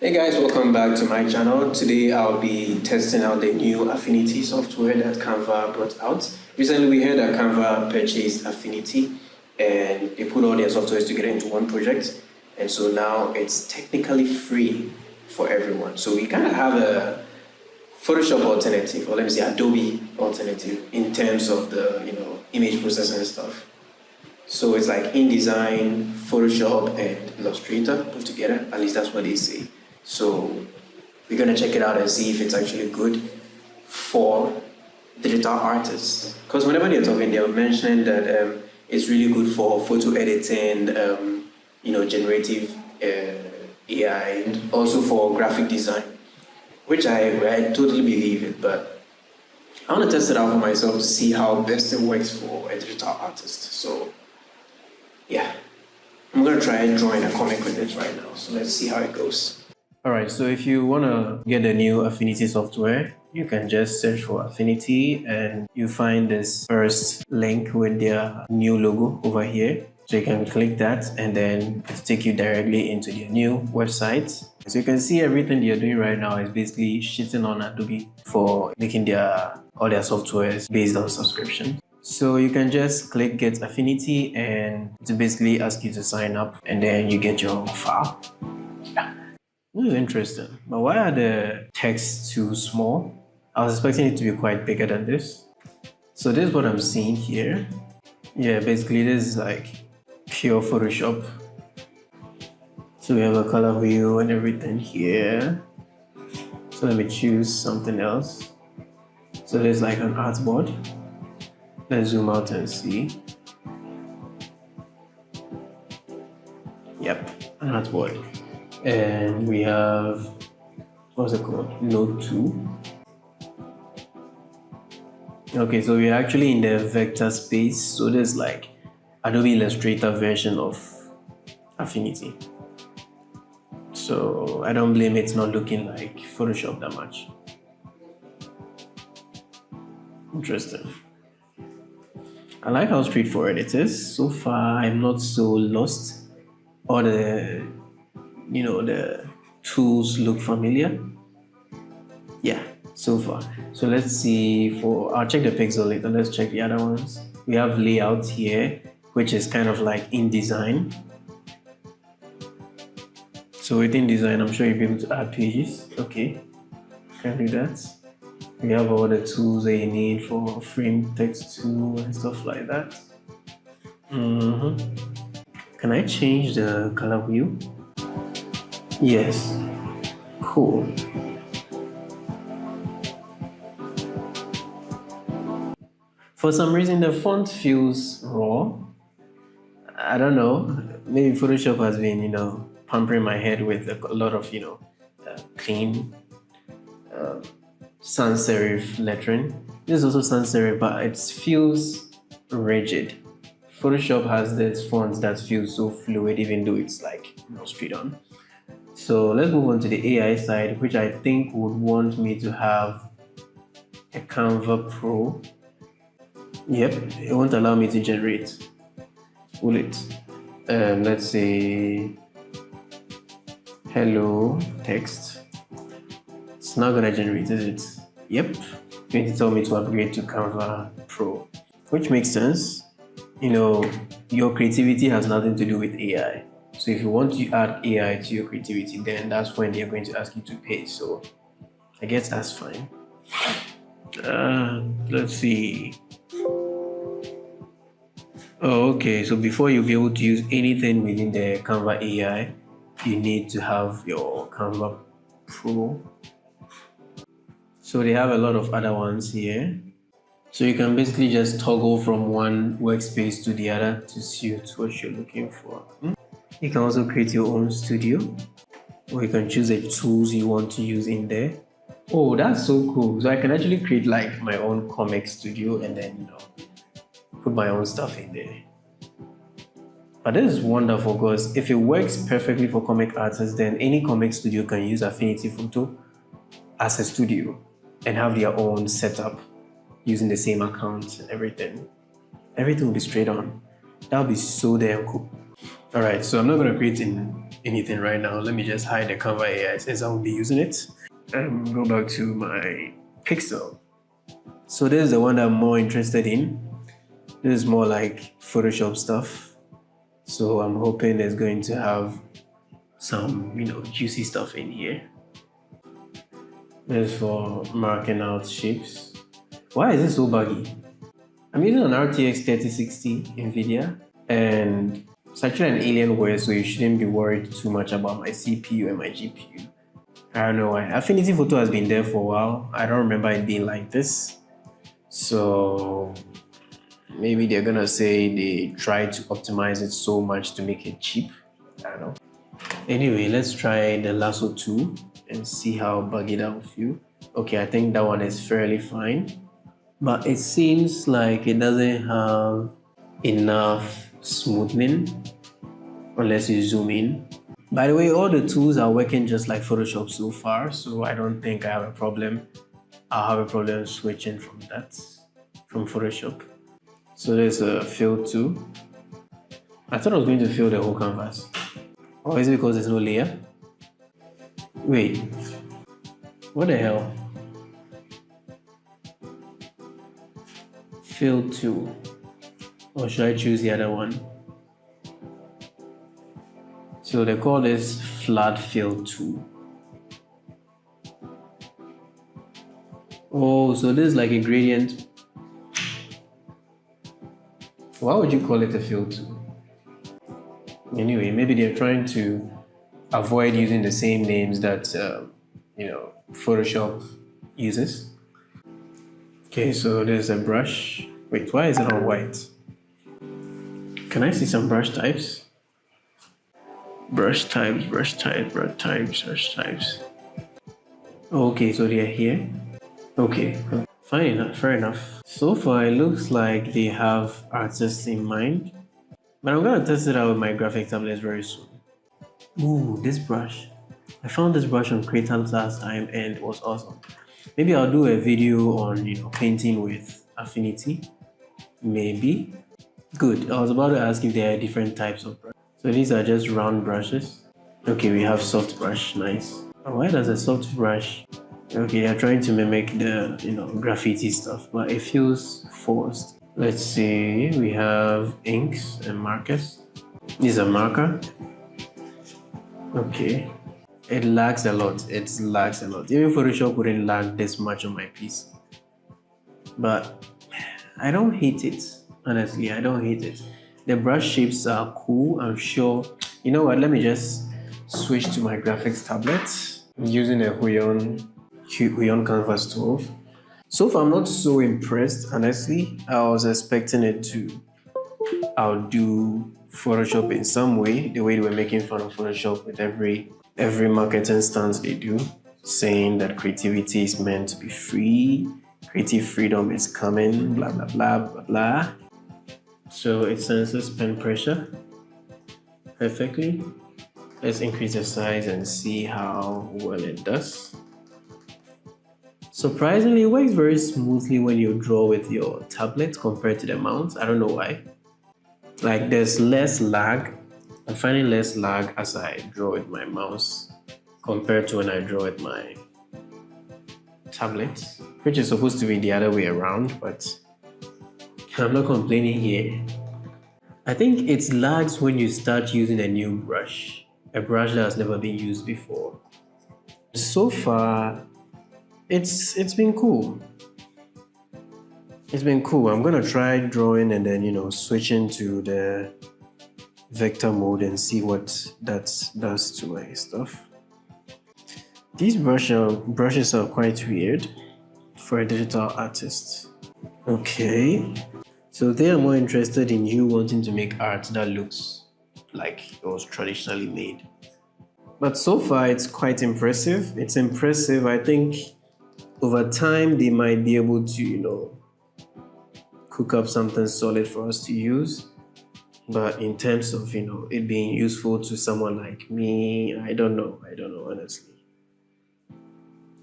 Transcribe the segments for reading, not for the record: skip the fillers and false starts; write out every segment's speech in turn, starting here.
Hey guys, welcome back to my channel. Today I'll be testing out the new Affinity software that Canva brought out. Recently we heard that Canva purchased Affinity and they put all their softwares together into one project. And so now it's technically free for everyone. So we kind of have a Photoshop alternative, or let me say Adobe alternative in terms of the image processing and stuff. So it's like InDesign, Photoshop, and Illustrator put together. At least that's what they say. So we're gonna check it out and see if it's actually good for digital artists. Because whenever they're talking, they're mentioning that it's really good for photo editing, generative AI, and also for graphic design, which I totally believe it. But I want to test it out for myself to see how best it works for a digital artist. So yeah, I'm gonna try drawing a comic with it right now. So let's see how it goes. Alright, so if you wanna get the new Affinity software, you can just search for Affinity and you find this first link with their new logo over here. So you can click that and then it'll take you directly into their new website. So you can see everything they're doing right now is basically shitting on Adobe for making all their softwares based on subscription. So you can just click get Affinity and to basically ask you to sign up and then you get your file. This is interesting. But why are the texts too small? I was expecting it to be quite bigger than this. So this is what I'm seeing here. Yeah, basically this is like pure Photoshop. So we have a color wheel and everything here. So let me choose something else. So there's like an artboard. Let's zoom out and see. Yep, an artboard. And we have, what's it called? Node 2. Okay, so we're actually in the vector space. So there's like Adobe Illustrator version of Affinity. So I don't blame it's not looking like Photoshop that much. Interesting. I like how straightforward it is. So far, I'm not so lost. All the tools look familiar. Yeah, so far. So let's see I'll check the pixel later. Let's check the other ones. We have layout here, which is kind of like InDesign. So within design, I'm sure you'll be able to add pages. Okay, can do that. We have all the tools that you need for frame text tool and stuff like that. Can I change the color wheel? Yes. Cool. For some reason, the font feels raw. I don't know. Maybe Photoshop has been, pampering my head with a lot of, clean sans serif lettering. This is also sans serif, but it feels rigid. Photoshop has this font that feels so fluid, even though it's like straight on. So let's move on to the AI side, which I think would want me to have a Canva Pro. Yep, it won't allow me to generate. Will it? Let's say hello text. It's not gonna generate, is it? Yep, going to tell me to upgrade to Canva Pro, which makes sense. Your creativity has nothing to do with AI. So if you want to add AI to your creativity, then that's when they're going to ask you to pay. So I guess that's fine. Let's see. Oh, okay. So before you'll be able to use anything within the Canva AI, you need to have your Canva Pro. So they have a lot of other ones here. So you can basically just toggle from one workspace to the other to suit what you're looking for. You can also create your own studio, or you can choose the tools you want to use in there. Oh, that's so cool. So I can actually create like my own comic studio and then, put my own stuff in there. But this is wonderful because if it works perfectly for comic artists, then any comic studio can use Affinity Photo as a studio and have their own setup using the same account and everything. Everything will be straight on. That would be so damn cool. All right, so I'm not going to create anything right now. Let me just hide the Canva AI since I won't be using it. And go back to my pixel. So this is the one I'm more interested in. This is more like Photoshop stuff. So I'm hoping it's going to have some, juicy stuff in here. This is for marking out shapes. Why is this so buggy? I'm using an RTX 3060 NVIDIA, and it's actually an Alienware, so you shouldn't be worried too much about my CPU and my GPU. I don't know why. Affinity Photo has been there for a while. I don't remember it being like this. So maybe they're gonna say they tried to optimize it so much to make it cheap. I don't know. Anyway, let's try the lasso tool and see how buggy that will feel. Okay, I think that one is fairly fine, but it seems like it doesn't have enough smoothing unless you zoom in. By the way, all the tools are working just like Photoshop so far, so I don't think I have a problem. I'll have a problem switching from Photoshop. So there's a fill tool. I thought I was going to fill the whole canvas. Or is it because there's no layer? Wait, what the hell? Fill tool. Or should I choose the other one? So they call this flat fill tool. Oh, so this is like a gradient. Why would you call it a fill tool? Anyway, maybe they're trying to avoid using the same names that Photoshop uses. Okay, so there's a brush. Wait, why is it on white? Can I see some brush types? Brush types, brush types, brush types, brush types. Okay, so they're here. Okay, fine enough, fair enough. So far, it looks like they have artists in mind, but I'm gonna test it out with my graphic tablets very soon. Ooh, this brush. I found this brush on Creator last time and it was awesome. Maybe I'll do a video on painting with Affinity. Maybe. Good. I was about to ask if there are different types of brushes. So these are just round brushes. Okay, we have soft brush. Nice. Why does a soft brush? Okay, they're trying to mimic the graffiti stuff, but it feels forced. Let's see. We have inks and markers. This is a marker. Okay. It lags a lot. It lags a lot. Even Photoshop wouldn't lag this much on my PC. But I don't hate it. Honestly, I don't hate it. The brush shapes are cool, I'm sure. You know what? Let me just switch to my graphics tablet. I'm using a Huion Canvas 12. So far, I'm not so impressed, honestly. I was expecting it to outdo Photoshop in some way, the way they were making fun of Photoshop with every marketing stance they do, saying that creativity is meant to be free, creative freedom is coming, blah, blah, blah, blah, blah. So it senses pen pressure perfectly. Let's increase the size and see how well it does. Surprisingly, it works very smoothly when you draw with your tablet compared to the mouse. I don't know why. Like there's less lag. I'm finding less lag as I draw with my mouse compared to when I draw with my tablet, which is supposed to be the other way around, but I'm not complaining here. I think it lags when you start using a new brush, a brush that has never been used before. So far, it's been cool. It's been cool. I'm gonna try drawing and then switching to the vector mode and see what that does to my stuff. These brushes are quite weird for a digital artist. Okay, so they are more interested in you wanting to make art that looks like it was traditionally made. But so far, it's quite impressive. It's impressive. I think over time they might be able to cook up something solid for us to use. But in terms of it being useful to someone like me, I don't know honestly.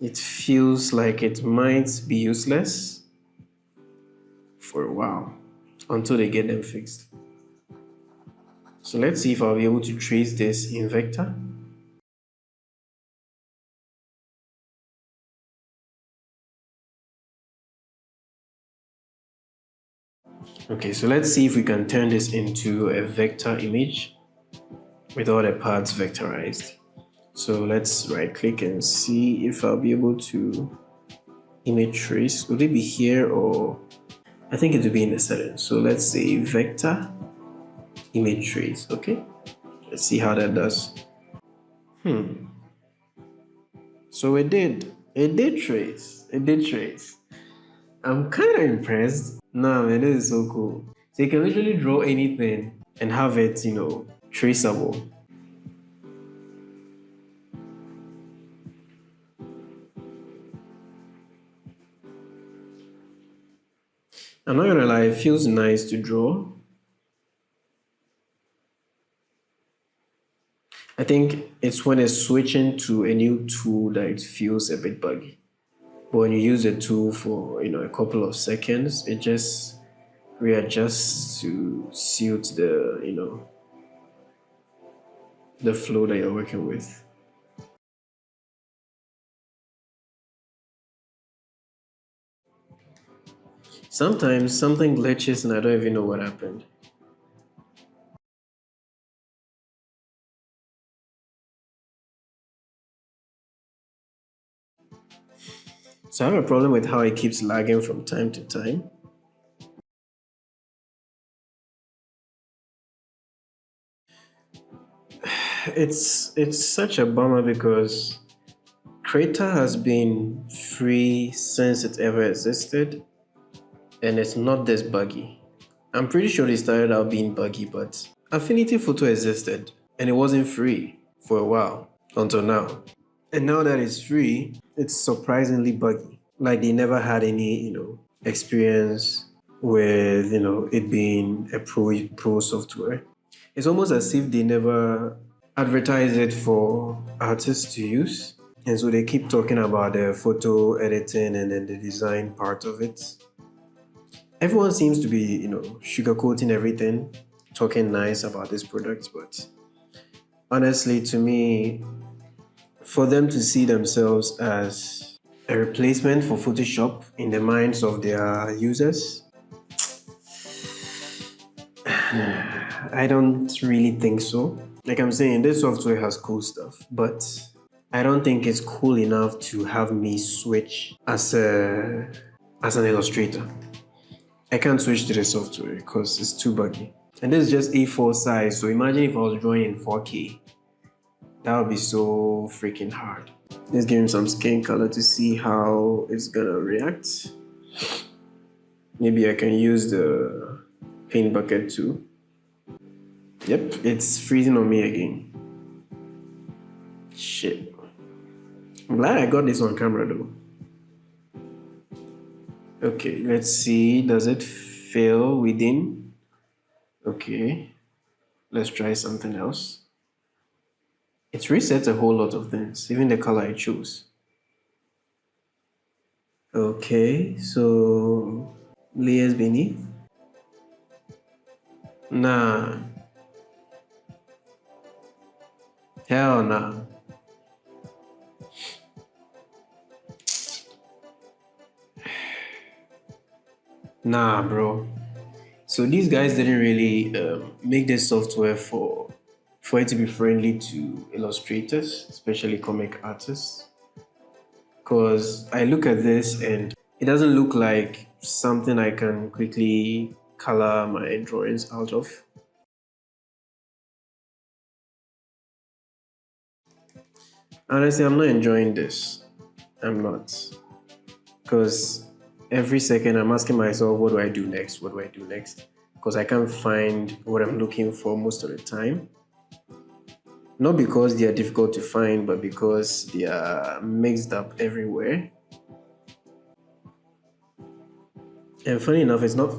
It feels like it might be useless for a while until they get them fixed. So let's see if I'll be able to trace this in vector. Okay, so let's see if we can turn this into a vector image with all the parts vectorized. So let's right click and see if I'll be able to image trace. Would it be here, or I think it will be in the settings. So let's say vector image trace. Okay, let's see how that does. So it did trace. I'm kind of impressed. Nah, man, this is so cool. So you can literally draw anything and have it, traceable. I'm not gonna lie, it feels nice to draw. I think it's when it's switching to a new tool that it feels a bit buggy. But when you use the tool for a couple of seconds, it just readjusts to suit the flow that you're working with. Sometimes something glitches and I don't even know what happened. So I have a problem with how it keeps lagging from time to time. It's such a bummer because Creator has been free since it ever existed, and it's not this buggy. I'm pretty sure they started out being buggy, but Affinity Photo existed and it wasn't free for a while until now. And now that it's free, it's surprisingly buggy. Like they never had any, experience with, it being a pro software. It's almost as if they never advertise it for artists to use. And so they keep talking about the photo editing and then the design part of it. Everyone seems to be, sugarcoating everything, talking nice about this product, but honestly, to me, for them to see themselves as a replacement for Photoshop in the minds of their users, I don't really think so. Like I'm saying, this software has cool stuff, but I don't think it's cool enough to have me switch as an illustrator. I can't switch to the software because it's too buggy. And this is just A4 size, so imagine if I was drawing in 4K. That would be so freaking hard. Let's give him some skin color to see how it's gonna react. Maybe I can use the paint bucket too. Yep, it's freezing on me again. Shit. I'm glad I got this on camera though. Okay, let's see. Does it fill within? Okay, let's try something else. It resets a whole lot of things, even the color I choose. Okay, so layers beneath. Nah, hell nah. Nah, bro. So these guys didn't really make this software for it to be friendly to illustrators, especially comic artists. Because I look at this and it doesn't look like something I can quickly color my drawings out of. Honestly, I'm not enjoying this. I'm not. Because every second I'm asking myself, what do I do next? What do I do next? Because I can't find what I'm looking for most of the time. Not because they are difficult to find, but because they are mixed up everywhere. And funny enough, it's not.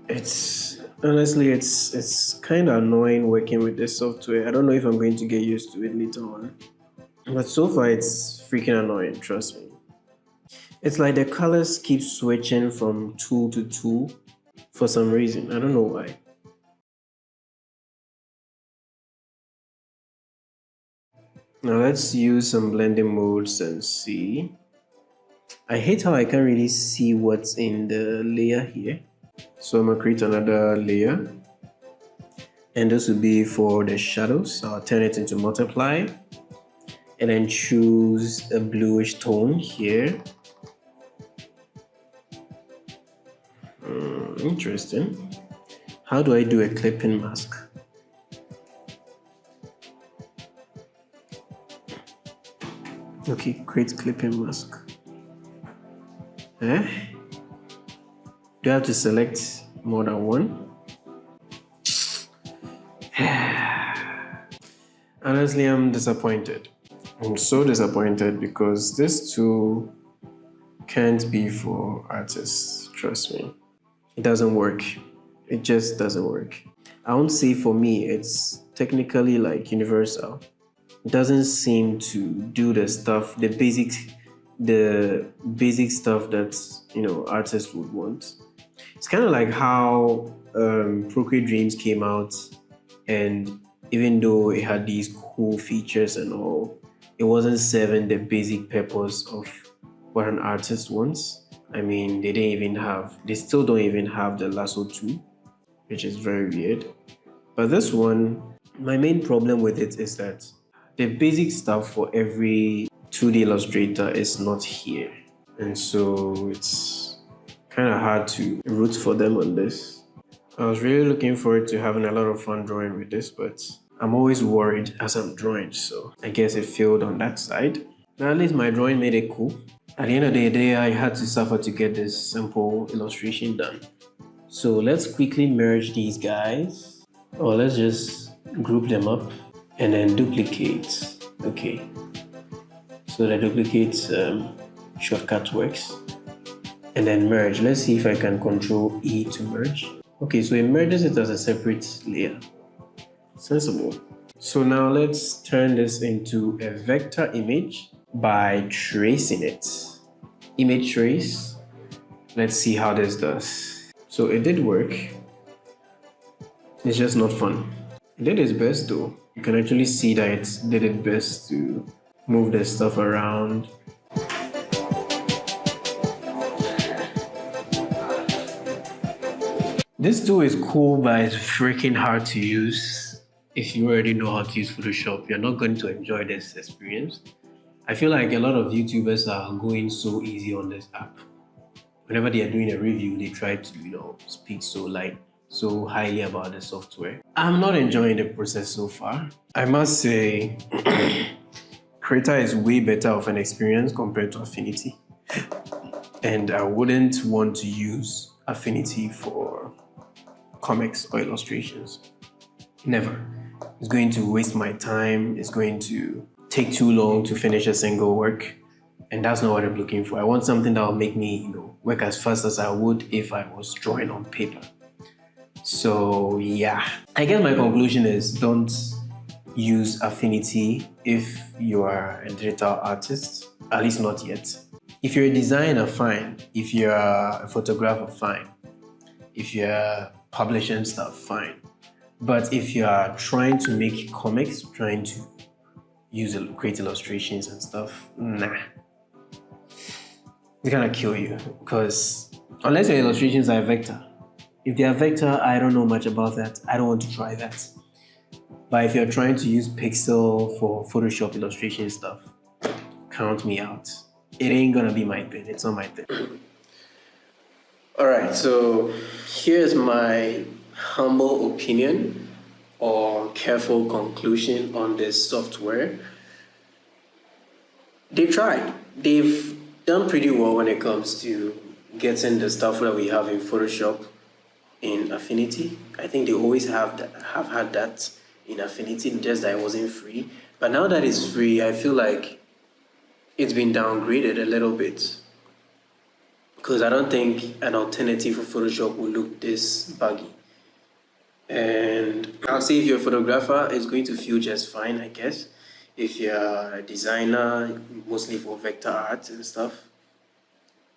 It's honestly, it's kind of annoying working with this software. I don't know if I'm going to get used to it later on, but so far it's freaking annoying. Trust me. It's like the colors keep switching from tool to tool for some reason. I don't know why. Now let's use some blending modes and see. I hate how I can't really see what's in the layer here. So I'm gonna create another layer. And this will be for the shadows. I'll turn it into multiply. And then choose a bluish tone here. Interesting. How do I do a clipping mask? Okay, create clipping mask. Do I have to select more than one? Honestly, I'm disappointed. I'm so disappointed because this tool can't be for artists, trust me. It doesn't work. It just doesn't work. I won't say for me, it's technically like universal. It doesn't seem to do the stuff, the basic stuff that artists would want. It's kind of like how Procreate Dreams came out, and even though it had these cool features and all, it wasn't serving the basic purpose of what an artist wants. I mean, they still don't even have the lasso tool, which is very weird. But this one, my main problem with it is that the basic stuff for every 2D illustrator is not here. And so it's kind of hard to root for them on this. I was really looking forward to having a lot of fun drawing with this, but I'm always worried as I'm drawing, so I guess it failed on that side. Now at least my drawing made it cool. At the end of the day, I had to suffer to get this simple illustration done. So let's quickly merge these guys, or let's just group them up and then duplicate. Okay, so the duplicate shortcut works. And then merge. Let's see if I can control E to merge. Okay, so it merges it as a separate layer. Sensible. So now let's turn this into a vector image by tracing it. Image trace. Let's see how this does. So it did work. It's just not fun. It did its best though. You can actually see that it did its best to move the stuff around. This tool is cool, but it's freaking hard to use. If you already know how to use Photoshop, you're not going to enjoy this experience. I feel like a lot of YouTubers are going so easy on this app. Whenever they are doing a review, they try to, speak so highly about the software. I'm not enjoying the process so far. I must say, Creator is way better of an experience compared to Affinity. And I wouldn't want to use Affinity for comics or illustrations. Never. It's going to waste my time. It's going to take too long to finish a single work. And that's not what I'm looking for. I want something that will make me, work as fast as I would if I was drawing on paper. So yeah, I guess my conclusion is don't use Affinity if you are a digital artist, at least not yet. If you're a designer, fine. If you're a photographer, fine. If you're publishing stuff, fine. But if you are trying to make comics, trying to create illustrations and stuff, nah. It's gonna kill you, because unless your illustrations are vector. If they are vector, I don't know much about that. I don't want to try that. But if you're trying to use pixel for Photoshop illustration stuff, count me out. It ain't gonna be my thing. It's not my thing. Alright, so here's my humble opinion or careful conclusion on this software. They tried. They've done pretty well when it comes to getting the stuff that we have in Photoshop in Affinity. I think they always have had that in Affinity, just that it wasn't free. But now that it's free, I feel like it's been downgraded a little bit, because I don't think an alternative for Photoshop will look this buggy. And I'll say if you're a photographer, it's going to feel just fine, I guess. If you're a designer, mostly for vector art and stuff,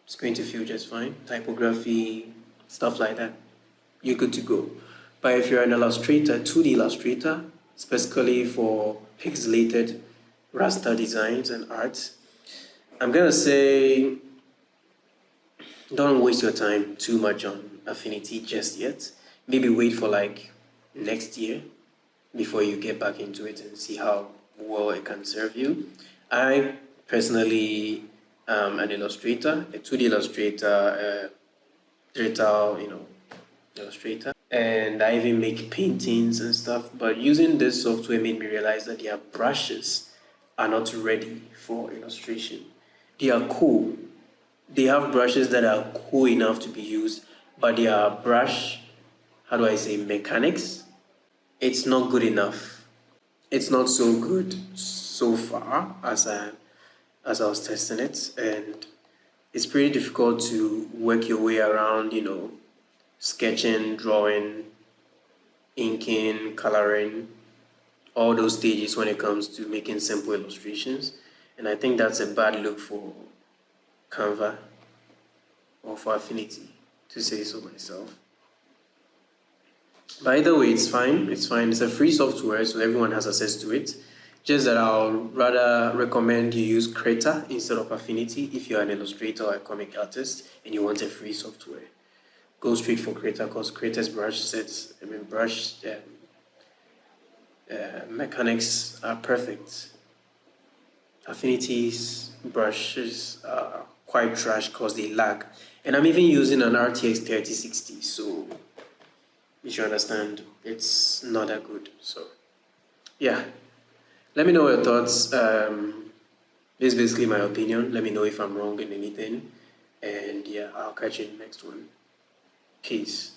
it's going to feel just fine. Typography, stuff like that, you're good to go. But if you're an illustrator, 2D illustrator, specifically for pixelated raster designs and arts, I'm gonna say don't waste your time too much on Affinity just yet. Maybe wait for like next year before you get back into it and see how well it can serve you. I personally am an illustrator, a 2D illustrator, digital, illustrator, and I even make paintings and stuff. But using this software made me realize that their brushes are not ready for illustration. They are cool. They have brushes that are cool enough to be used, but their brush, how do I say, mechanics, it's not good enough. It's not so good so far as I was testing it, and it's pretty difficult to work your way around, sketching, drawing, inking, coloring, all those stages when it comes to making simple illustrations. And I think that's a bad look for Canva or for Affinity, to say so myself. By the way, it's fine. It's fine. It's a free software, so everyone has access to it. Just that I'll rather recommend you use Creator instead of Affinity if you're an illustrator or a comic artist and you want a free software. Go straight for Creator because Creator's brush mechanics are perfect. Affinity's brushes are quite trash because they lag. And I'm even using an RTX 3060, so you should understand it's not that good. So yeah, let me know your thoughts. This is basically my opinion. Let me know if I'm wrong in anything, and yeah, I'll catch you in the next one. Peace.